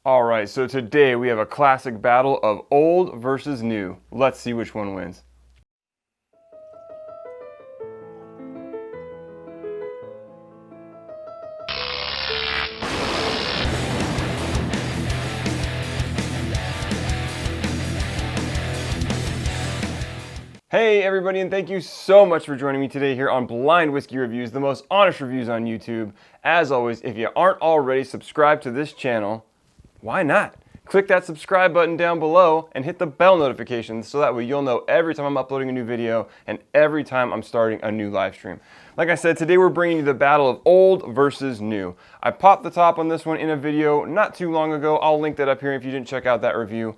All right, so today we have a classic battle of old versus new. Let's see which one wins. Hey everybody, and thank you so much for joining me today here on Blind Whiskey Reviews, the most honest reviews on YouTube. As always, if you aren't already subscribed to this channel, why not? Click that subscribe button down below and hit the bell notifications so that way you'll know every time I'm uploading a new video and every time I'm starting a new live stream. Like I said, today we're bringing you the battle of old versus new. I popped the top on this one in a video not too long ago. I'll link that up here if you didn't check out that review.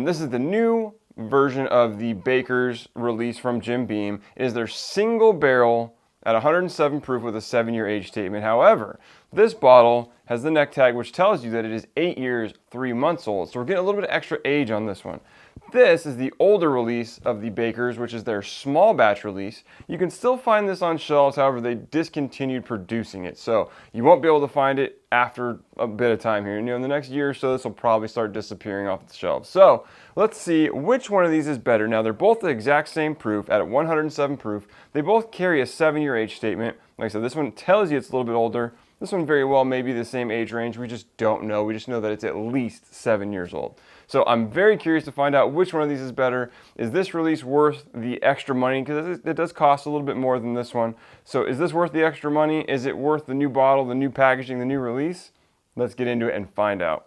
This is the new version of the Baker's release from Jim Beam. It is their single barrel at 107 proof with a 7-year age statement. However, this bottle has the neck tag which tells you that it is 8 years, 3 months old. So we're getting a little bit of extra age on this one. This is the older release of the Baker's, which is their small batch release. You can still find this on shelves, however, they discontinued producing it. So you won't be able to find it after a bit of time here. In the next year or so, this will probably start disappearing off the shelves. So let's see which one of these is better. Now, they're both the exact same proof at 107 proof. They both carry a 7-year age statement. Like I said, this one tells you it's a little bit older. This one very well may be the same age range. We just don't know. We just know that it's at least 7 years old. So I'm very curious to find out which one of these is better. Is this release worth the extra money? Because it does cost a little bit more than this one. So is this worth the extra money? Is it worth the new bottle, the new packaging, the new release? Let's get into it and find out.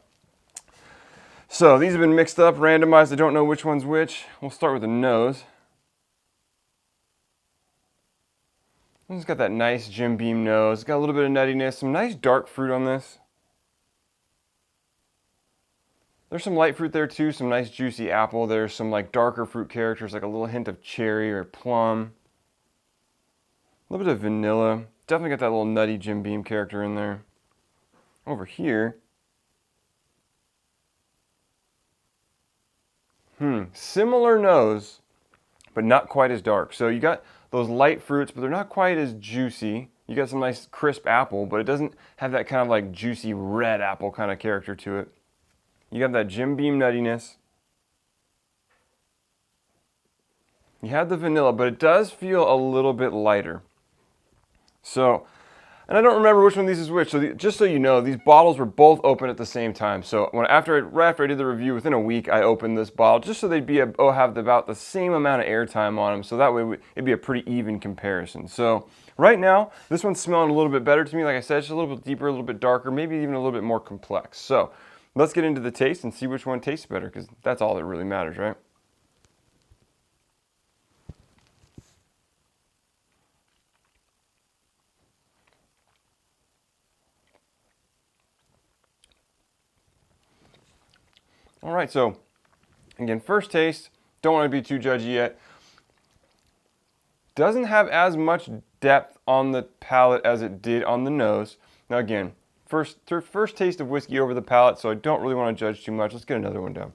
So these have been mixed up, randomized. I don't know which one's which. We'll start with the nose. It's got that nice Jim Beam nose. It's got a little bit of nuttiness, some nice dark fruit on this. There's some light fruit there too, some nice juicy apple. There's some like darker fruit characters, like a little hint of cherry or plum. A little bit of vanilla. Definitely got that little nutty Jim Beam character in there. Over here. Similar nose, but not quite as dark. So you got those light fruits, but they're not quite as juicy. You got some nice crisp apple, but it doesn't have that kind of like juicy red apple kind of character to it. You got that Jim Beam nuttiness. You have the vanilla, but it does feel a little bit lighter. So, and I don't remember which one of these is which. So just so you know, these bottles were both open at the same time. So right after I did the review, within a week, I opened this bottle just so they'd have about the same amount of airtime on them. So that way it'd be a pretty even comparison. So right now, this one's smelling a little bit better to me. Like I said, it's a little bit deeper, a little bit darker, maybe even a little bit more complex. So let's get into the taste and see which one tastes better, because that's all that really matters, right? All right, so again, first taste, don't want to be too judgy yet. Doesn't have as much depth on the palate as it did on the nose. Now again, first taste of whiskey over the palate, so I don't really want to judge too much. Let's get another one down.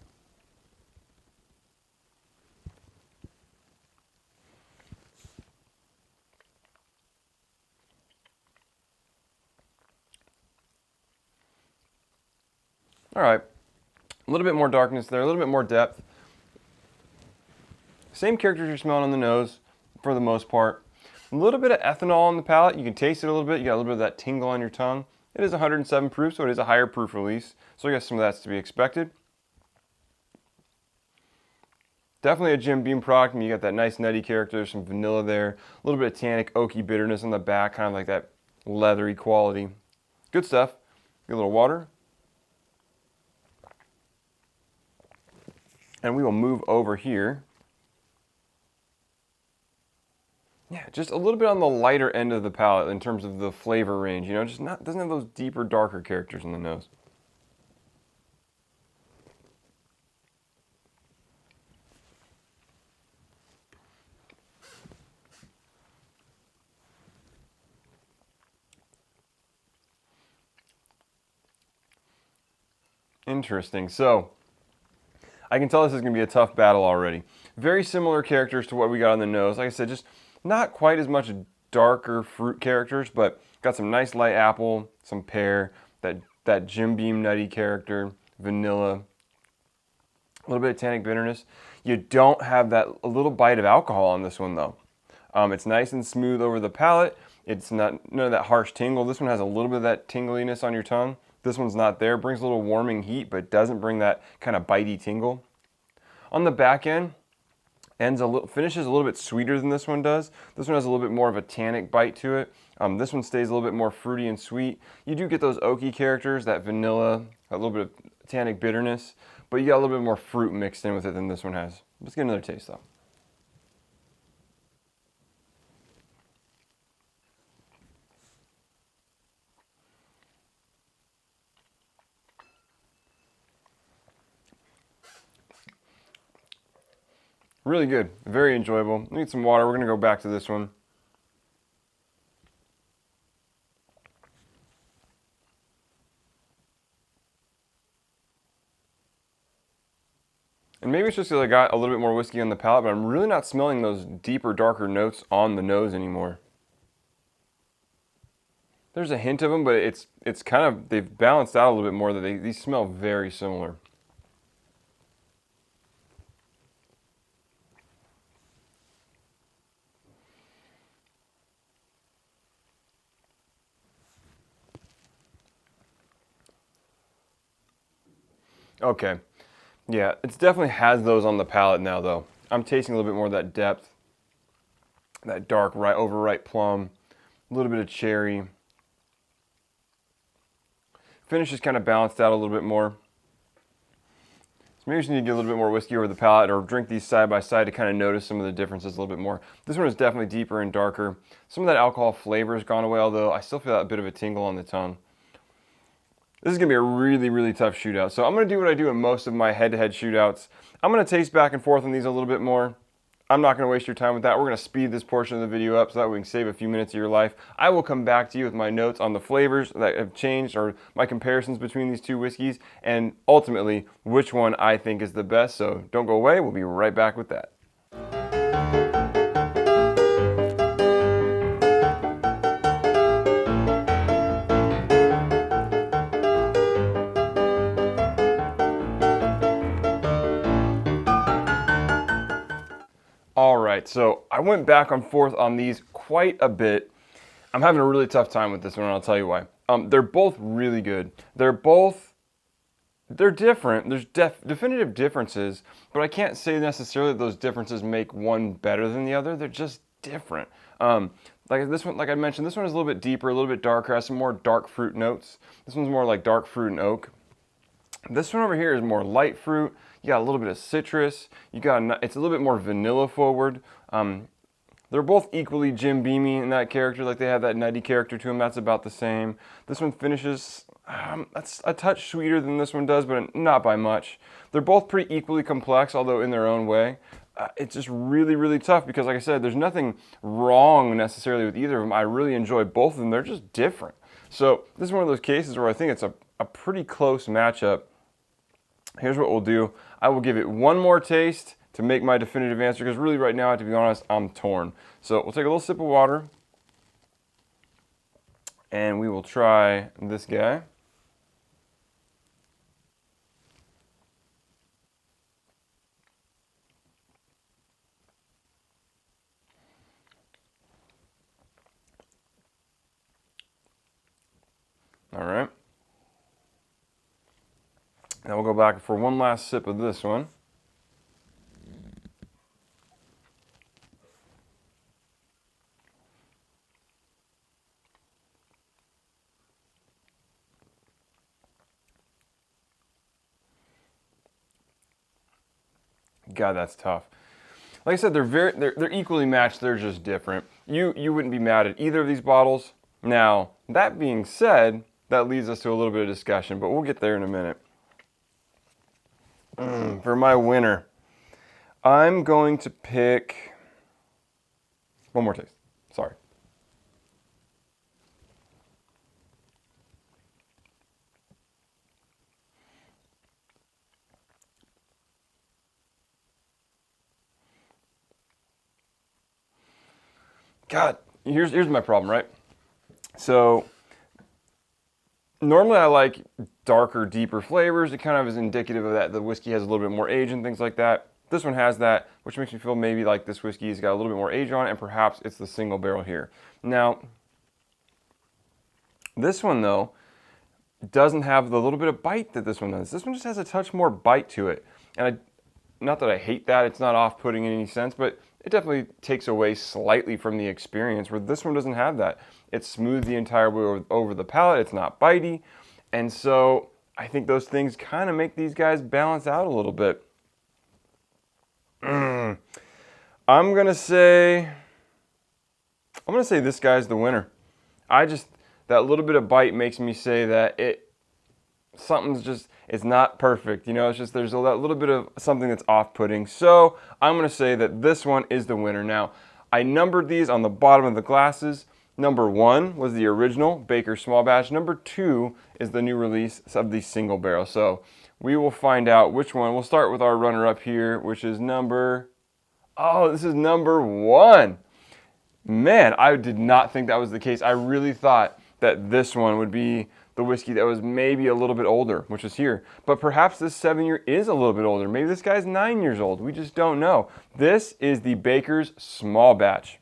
All right, a little bit more darkness there, a little bit more depth. Same characters you're smelling on the nose for the most part. A little bit of ethanol on the palate. You can taste it a little bit. You got a little bit of that tingle on your tongue. It is 107 proof, so it is a higher proof release. So I guess some of that's to be expected. Definitely a Jim Beam product. I mean, you got that nice nutty character, some vanilla there, a little bit of tannic, oaky bitterness on the back, kind of like that leathery quality. Good stuff. Get a little water. And we will move over here. Yeah, just a little bit on the lighter end of the palate in terms of the flavor range. Just doesn't have those deeper, darker characters in the nose. Interesting. So I can tell this is going to be a tough battle already. Very similar characters to what we got on the nose. Like I said, just not quite as much darker fruit characters, but got some nice light apple, some pear, that Jim Beam nutty character. vanilla, a little bit of tannic bitterness. You don't have that a little bite of alcohol on this one though. It's nice and smooth over the palate. It's not none of that harsh tingle. This one has a little bit of that tingliness on your tongue. This one's not there. It brings a little warming heat, but doesn't bring that kind of bitey tingle. On the back end, finishes a little bit sweeter than this one does. This one has a little bit more of a tannic bite to it. This one stays a little bit more fruity and sweet. You do get those oaky characters, that vanilla, a little bit of tannic bitterness, but you got a little bit more fruit mixed in with it than this one has. Let's get another taste though. Really good, very enjoyable. Need some water. We're gonna go back to this one. And maybe it's just because I got a little bit more whiskey on the palate, but I'm really not smelling those deeper, darker notes on the nose anymore. There's a hint of them, but it's kind of, they've balanced out a little bit more. That these smell very similar. Okay, yeah, it definitely has those on the palate now though. I'm tasting a little bit more of that depth, that dark, overripe plum, a little bit of cherry. Finish is kind of balanced out a little bit more. So maybe you just need to get a little bit more whiskey over the palate or drink these side by side to kind of notice some of the differences a little bit more. This one is definitely deeper and darker. Some of that alcohol flavor has gone away, although I still feel that bit of a tingle on the tongue. This is going to be a really, really tough shootout. So I'm going to do what I do in most of my head-to-head shootouts. I'm going to taste back and forth on these a little bit more. I'm not going to waste your time with that. We're going to speed this portion of the video up so that we can save a few minutes of your life. I will come back to you with my notes on the flavors that have changed or my comparisons between these two whiskeys and ultimately which one I think is the best. So don't go away. We'll be right back with that. All right, so I went back and forth on these quite a bit. I'm having a really tough time with this one, and I'll tell you why. They're both really good. They're different. There's definitive differences, but I can't say necessarily that those differences make one better than the other. They're just different. Like this one, like I mentioned, this one is a little bit deeper, a little bit darker, has some more dark fruit notes. This one's more like dark fruit and oak. This one over here is more light fruit. You got a little bit of citrus. It's a little bit more vanilla forward. They're both equally Jim Beamy in that character, like they have that nutty character to them. That's about the same. This one finishes, that's a touch sweeter than this one does, but not by much. They're both pretty equally complex, although in their own way. It's just really, really tough because, like I said, there's nothing wrong necessarily with either of them. I really enjoy both of them. They're just different. So this is one of those cases where I think it's a pretty close matchup. Here's what we'll do. I will give it one more taste to make my definitive answer because really right now, to be honest, I'm torn. So we'll take a little sip of water and we will try this guy. All right. Now we'll go back for one last sip of this one. God, that's tough. Like I said, they're equally matched. They're just different. You wouldn't be mad at either of these bottles. Now, that being said, that leads us to a little bit of discussion, but we'll get there in a minute. For my winner, I'm going to pick one more taste. Sorry. God, here's my problem, right? So Normally I like darker, deeper flavors. It kind of is indicative of that the whiskey has a little bit more age and things like that. This one has that, which makes me feel maybe like this whiskey's got a little bit more age on it, and perhaps it's the single barrel here. Now, this one though doesn't have the little bit of bite that this one does. This one just has a touch more bite to it. And not that I hate that, it's not off-putting in any sense, but it definitely takes away slightly from the experience, where this one doesn't have that. It's smooth the entire way over the palate, it's not bitey, and so I think those things kind of make these guys balance out a little bit. I'm gonna say this guy's the winner. That little bit of bite makes me say that it's not perfect. You know, it's just there's that little bit of something that's off-putting. So I'm going to say that this one is the winner. Now, I numbered these on the bottom of the glasses. Number 1 was the original Baker Small Batch. Number 2 is the new release of the single barrel. So we will find out which one. We'll start with our runner-up here, which is this is number 1. Man, I did not think that was the case. I really thought that this one would be the whiskey that was maybe a little bit older, which is here. But perhaps this 7-year is a little bit older. Maybe this guy's 9 years old. We just don't know. This is the Baker's Small Batch.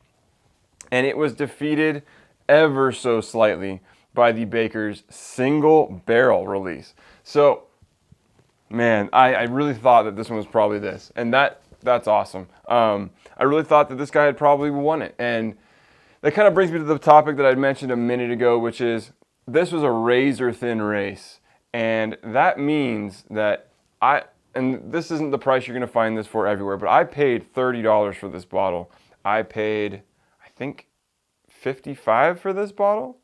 And it was defeated ever so slightly by the Baker's Single Barrel release. So, man, I really thought that this one was probably this. And that's awesome. I really thought that this guy had probably won it. And that kind of brings me to the topic that I mentioned a minute ago, which is this was a razor thin race. And that means that and this isn't the price you're going to find this for everywhere, but I paid $30 for this bottle. I paid, I think, $55 for this bottle,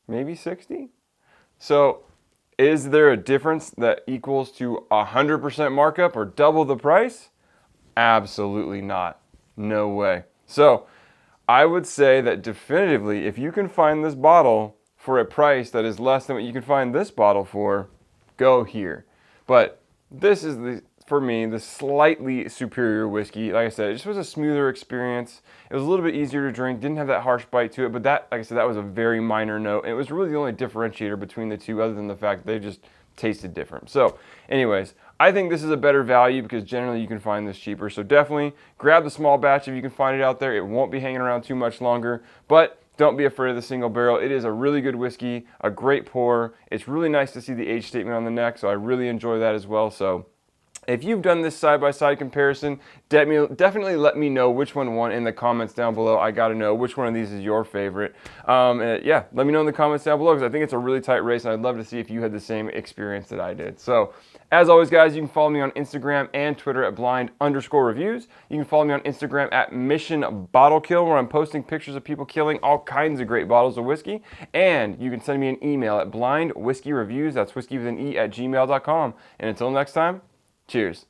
maybe $60. So is there a difference that equals to 100% markup or double the price? Absolutely not. No way. So I would say that definitively, if you can find this bottle for a price that is less than what you can find this bottle for, go here. But this is, for me, the slightly superior whiskey. Like I said, it just was a smoother experience. It was a little bit easier to drink, didn't have that harsh bite to it, but that, like I said, that was a very minor note. And it was really the only differentiator between the two, other than the fact that they just tasted different. So anyways, I think this is a better value because generally you can find this cheaper. So definitely grab the small batch if you can find it out there. It won't be hanging around too much longer, but don't be afraid of the single barrel. It is a really good whiskey, a great pour. It's really nice to see the age statement on the neck, so I really enjoy that as well. So if you've done this side-by-side comparison, definitely let me know which one won in the comments down below. I got to know which one of these is your favorite. Yeah, let me know in the comments down below because I think it's a really tight race, and I'd love to see if you had the same experience that I did. So, as always, guys, you can follow me on Instagram and Twitter at blind_reviews. You can follow me on Instagram at Mission Bottle Kill, where I'm posting pictures of people killing all kinds of great bottles of whiskey. And you can send me an email at blindwhiskeyreviews, that's whiskey with an E, @gmail.com. And until next time, cheers.